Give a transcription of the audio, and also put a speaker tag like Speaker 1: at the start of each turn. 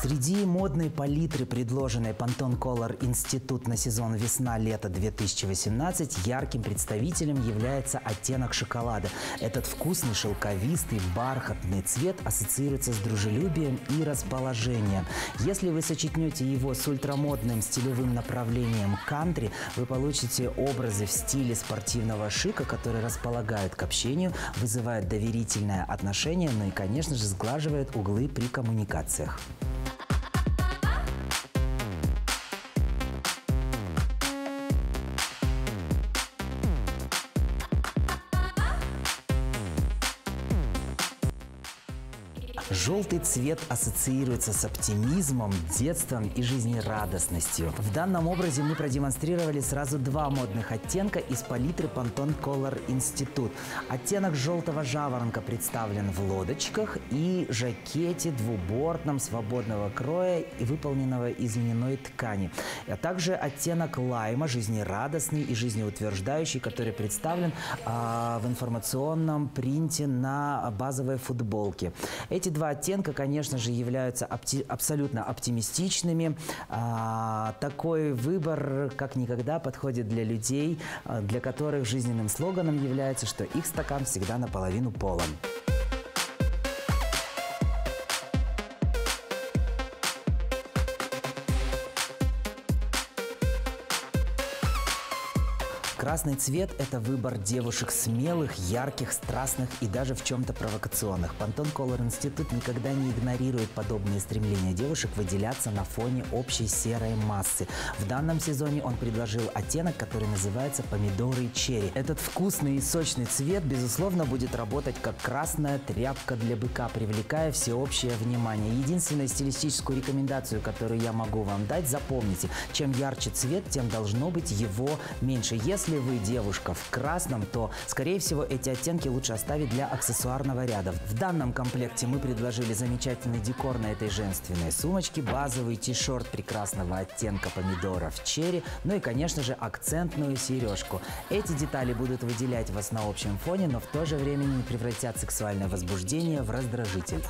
Speaker 1: Среди модной палитры, предложенной Pantone Color Institute на сезон весна-лето 2018, ярким представителем является оттенок шоколада. Этот вкусный, шелковистый, бархатный цвет ассоциируется с дружелюбием и расположением. Если вы сочетнете его с ультрамодным стилевым направлением кантри, вы получите образы в стиле спортивного шика, которые располагают к общению, вызывают доверительное отношение, ну и, конечно же, сглаживают углы при коммуникациях. Желтый цвет ассоциируется с оптимизмом, детством и жизнерадостностью. В данном образе мы продемонстрировали сразу два модных оттенка из палитры Pantone Color Institute. Оттенок желтого жаворонка представлен в лодочках и жакете двубортном свободного кроя и выполненного из льняной ткани. А также оттенок лайма, жизнерадостный и жизнеутверждающий, который представлен в информационном принте на базовой футболке. Эти два оттенка, конечно же, являются абсолютно оптимистичными. Такой выбор как никогда подходит для людей, для которых жизненным слоганом является, что их стакан всегда наполовину полон. Красный цвет – это выбор девушек смелых, ярких, страстных и даже в чем-то провокационных. Pantone Color Institute никогда не игнорирует подобные стремления девушек выделяться на фоне общей серой массы. В данном сезоне он предложил оттенок, который называется помидоры черри. Этот вкусный и сочный цвет, безусловно, будет работать как красная тряпка для быка, привлекая всеобщее внимание. Единственную стилистическую рекомендацию, которую я могу вам дать, запомните: чем ярче цвет, тем должно быть его меньше. Если вы девушка в красном, то, скорее всего, эти оттенки лучше оставить для аксессуарного ряда. В данном комплекте мы предложили замечательный декор на этой женственной сумочке, базовый ти-шорт прекрасного оттенка помидоров черри, ну и, конечно же, акцентную сережку. Эти детали будут выделять вас на общем фоне, но в то же время не превратят сексуальное возбуждение в раздражитель.